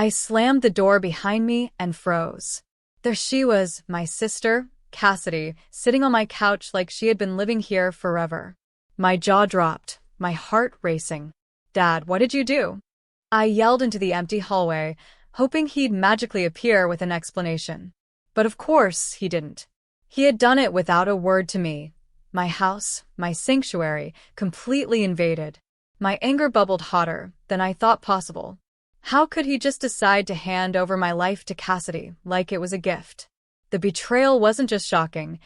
I slammed the door behind me and froze. There she was, my sister, Cassidy, sitting on my couch like she had been living here forever. My jaw dropped, my heart racing. "Dad, what did you do?" I yelled into the empty hallway, hoping he'd magically appear with an explanation. But of course he didn't. He had done it without a word to me. My house, my sanctuary, completely invaded. My anger bubbled hotter than I thought possible. How could he just decide to hand over my life to Cassidy like it was a gift? The betrayal wasn't just shocking.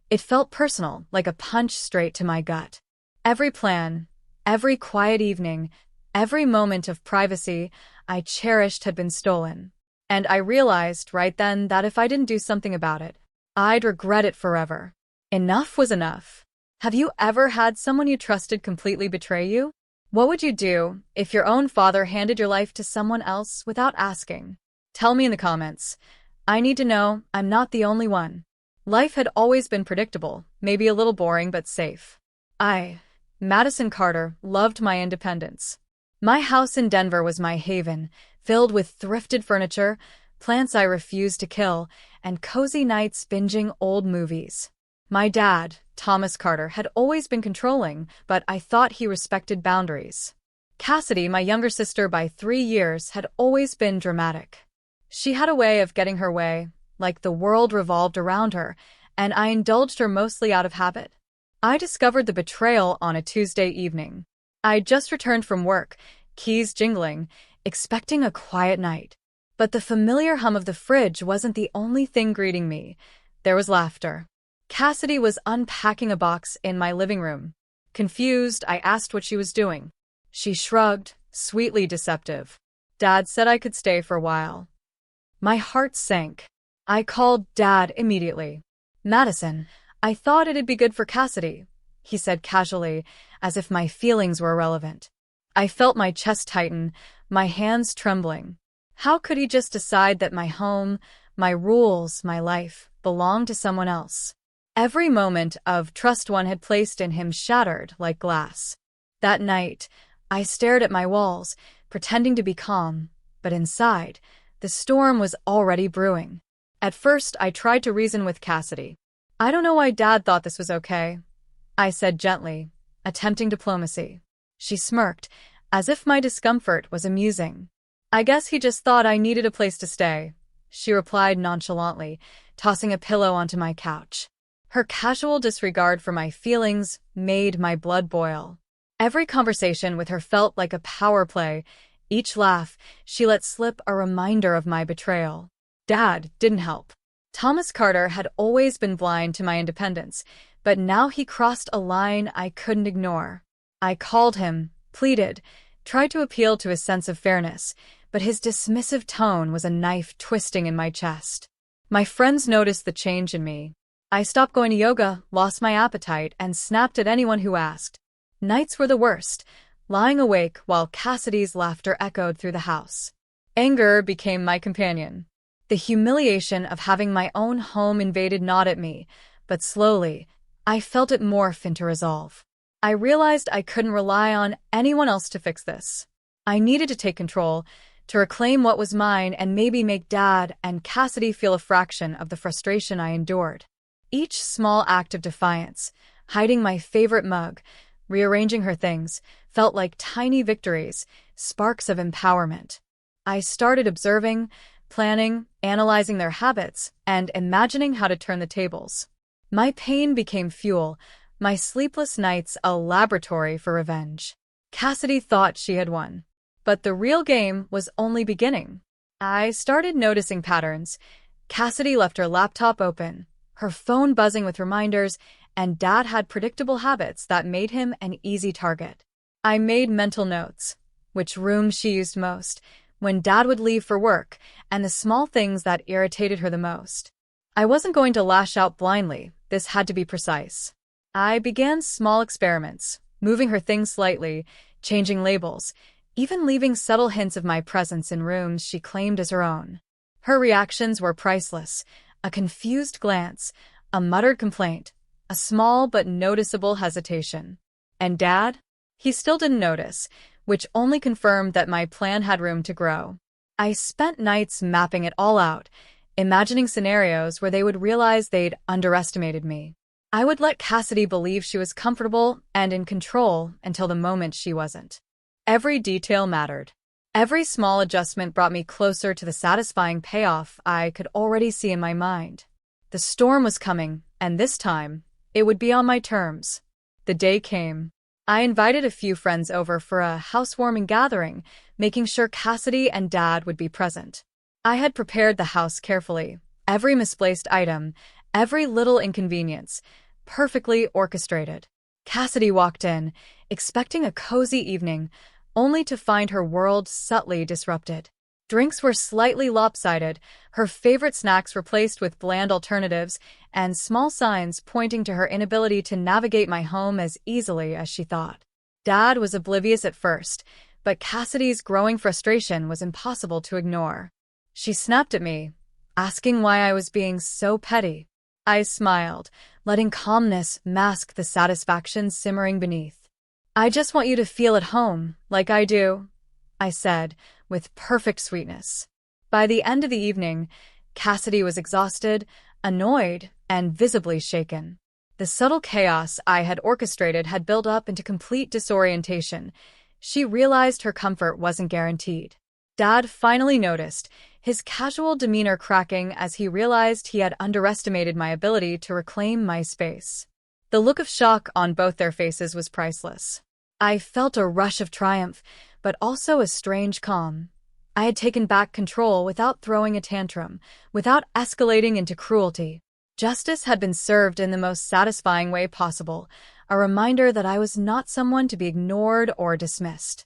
It felt personal, like a punch straight to my gut. Every plan, every quiet evening, every moment of privacy I cherished had been stolen. And I realized right then that if I didn't do something about it, I'd regret it forever. Enough was enough. Have you ever had someone you trusted completely betray you? What would you do if your own father handed your life to someone else without asking? Tell me in the comments. I need to know I'm not the only one. Life had always been predictable, maybe a little boring but safe. Madison Carter, loved my independence. My house in Denver was my haven, filled with thrifted furniture, plants I refused to kill, and cozy nights binging old movies. My dad, Thomas Carter, had always been controlling, but I thought he respected boundaries. Cassidy, my younger sister by 3 years, had always been dramatic. She had a way of getting her way, like the world revolved around her, and I indulged her mostly out of habit. I discovered the betrayal on a Tuesday evening. I'd just returned from work, keys jingling, expecting a quiet night. But the familiar hum of the fridge wasn't the only thing greeting me. There was laughter. Cassidy was unpacking a box in my living room. Confused, I asked what she was doing. She shrugged, sweetly deceptive. Dad said I could stay for a while. My heart sank. I called Dad immediately. "Madison, I thought it'd be good for Cassidy," he said casually, as if my feelings were irrelevant. I felt my chest tighten, my hands trembling. How could he just decide that my home, my rules, my life, belonged to someone else? Every moment of trust one had placed in him shattered like glass. That night, I stared at my walls, pretending to be calm, but inside, the storm was already brewing. At first, I tried to reason with Cassidy. "I don't know why Dad thought this was okay," I said gently, attempting diplomacy. She smirked, as if my discomfort was amusing. "I guess he just thought I needed a place to stay," she replied nonchalantly, tossing a pillow onto my couch. Her casual disregard for my feelings made my blood boil. Every conversation with her felt like a power play. Each laugh, she let slip a reminder of my betrayal. Dad didn't help. Thomas Carter had always been blind to my independence, but now he crossed a line I couldn't ignore. I called him, pleaded, tried to appeal to his sense of fairness, but his dismissive tone was a knife twisting in my chest. My friends noticed the change in me. I stopped going to yoga, lost my appetite, and snapped at anyone who asked. Nights were the worst, lying awake while Cassidy's laughter echoed through the house. Anger became my companion. The humiliation of having my own home invaded gnawed at me, but slowly, I felt it morph into resolve. I realized I couldn't rely on anyone else to fix this. I needed to take control, to reclaim what was mine and maybe make Dad and Cassidy feel a fraction of the frustration I endured. Each small act of defiance, hiding my favorite mug, rearranging her things, felt like tiny victories, sparks of empowerment. I started observing, planning, analyzing their habits, and imagining how to turn the tables. My pain became fuel, my sleepless nights a laboratory for revenge. Cassidy thought she had won. But the real game was only beginning. I started noticing patterns. Cassidy left her laptop open, her phone buzzing with reminders, and Dad had predictable habits that made him an easy target. I made mental notes, which room she used most, when Dad would leave for work, and the small things that irritated her the most. I wasn't going to lash out blindly. This had to be precise. I began small experiments, moving her things slightly, changing labels, even leaving subtle hints of my presence in rooms she claimed as her own. Her reactions were priceless. A confused glance, a muttered complaint, a small but noticeable hesitation. And Dad? He still didn't notice, which only confirmed that my plan had room to grow. I spent nights mapping it all out, imagining scenarios where they would realize they'd underestimated me. I would let Cassidy believe she was comfortable and in control until the moment she wasn't. Every detail mattered. Every small adjustment brought me closer to the satisfying payoff I could already see in my mind. The storm was coming, and this time, it would be on my terms. The day came. I invited a few friends over for a housewarming gathering, making sure Cassidy and Dad would be present. I had prepared the house carefully, every misplaced item, every little inconvenience, perfectly orchestrated. Cassidy walked in, expecting a cozy evening, only to find her world subtly disrupted. Drinks were slightly lopsided, her favorite snacks replaced with bland alternatives, and small signs pointing to her inability to navigate my home as easily as she thought. Dad was oblivious at first, but Cassidy's growing frustration was impossible to ignore. She snapped at me, asking why I was being so petty. I smiled, letting calmness mask the satisfaction simmering beneath. "I just want you to feel at home, like I do," I said, with perfect sweetness. By the end of the evening, Cassidy was exhausted, annoyed, and visibly shaken. The subtle chaos I had orchestrated had built up into complete disorientation. She realized her comfort wasn't guaranteed. Dad finally noticed, his casual demeanor cracking as he realized he had underestimated my ability to reclaim my space. The look of shock on both their faces was priceless. I felt a rush of triumph, but also a strange calm. I had taken back control without throwing a tantrum, without escalating into cruelty. Justice had been served in the most satisfying way possible, a reminder that I was not someone to be ignored or dismissed.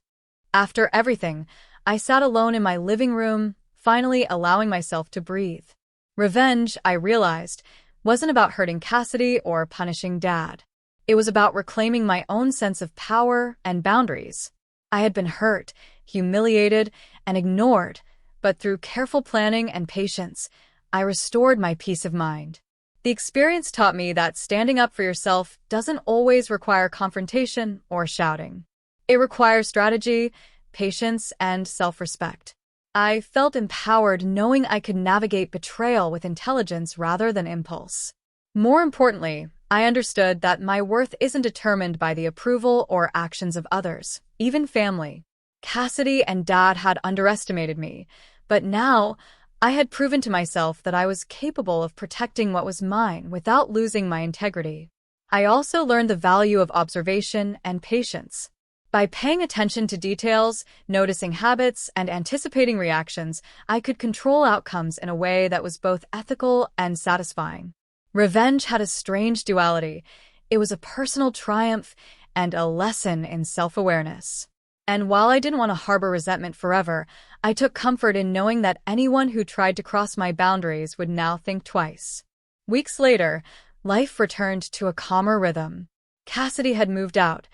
After everything, I sat alone in my living room, finally allowing myself to breathe. Revenge, I realized, wasn't about hurting Cassidy or punishing Dad. It was about reclaiming my own sense of power and boundaries. I had been hurt, humiliated, and ignored, but through careful planning and patience, I restored my peace of mind. The experience taught me that standing up for yourself doesn't always require confrontation or shouting. It requires strategy, patience, and self-respect. I felt empowered knowing I could navigate betrayal with intelligence rather than impulse. More importantly, I understood that my worth isn't determined by the approval or actions of others, even family. Cassidy and Dad had underestimated me, but now I had proven to myself that I was capable of protecting what was mine without losing my integrity. I also learned the value of observation and patience. By paying attention to details, noticing habits, and anticipating reactions, I could control outcomes in a way that was both ethical and satisfying. Revenge had a strange duality. It was a personal triumph and a lesson in self-awareness. And while I didn't want to harbor resentment forever, I took comfort in knowing that anyone who tried to cross my boundaries would now think twice. Weeks later, life returned to a calmer rhythm. Cassidy had moved out,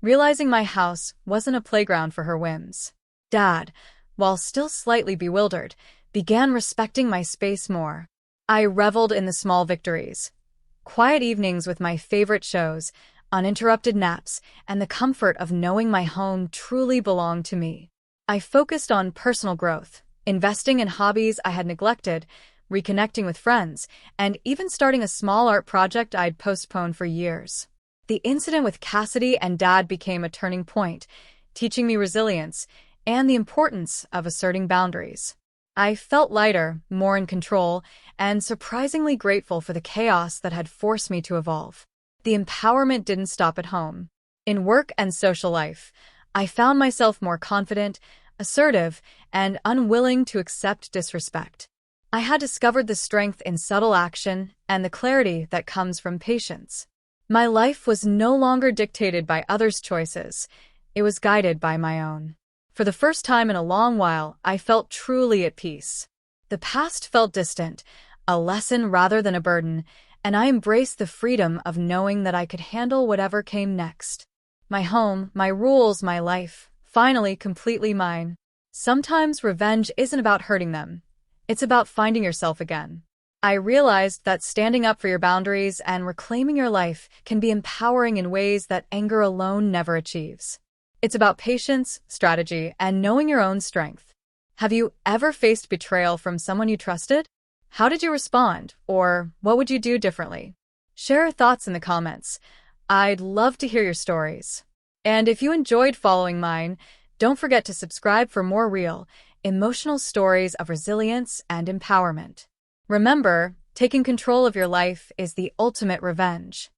realizing my house wasn't a playground for her whims. Dad, while still slightly bewildered, began respecting my space more. I reveled in the small victories. Quiet evenings with my favorite shows, uninterrupted naps, and the comfort of knowing my home truly belonged to me. I focused on personal growth, investing in hobbies I had neglected, reconnecting with friends, and even starting a small art project I'd postponed for years. The incident with Cassidy and Dad became a turning point, teaching me resilience and the importance of asserting boundaries. I felt lighter, more in control, and surprisingly grateful for the chaos that had forced me to evolve. The empowerment didn't stop at home. In work and social life, I found myself more confident, assertive, and unwilling to accept disrespect. I had discovered the strength in subtle action and the clarity that comes from patience. My life was no longer dictated by others' choices. It was guided by my own. For the first time in a long while, I felt truly at peace. The past felt distant, a lesson rather than a burden, and I embraced the freedom of knowing that I could handle whatever came next. My home, my rules, my life, finally completely mine. Sometimes revenge isn't about hurting them. It's about finding yourself again. I realized that standing up for your boundaries and reclaiming your life can be empowering in ways that anger alone never achieves. It's about patience, strategy, and knowing your own strength. Have you ever faced betrayal from someone you trusted? How did you respond, or what would you do differently? Share your thoughts in the comments. I'd love to hear your stories. And if you enjoyed following mine, don't forget to subscribe for more real, emotional stories of resilience and empowerment. Remember, taking control of your life is the ultimate revenge.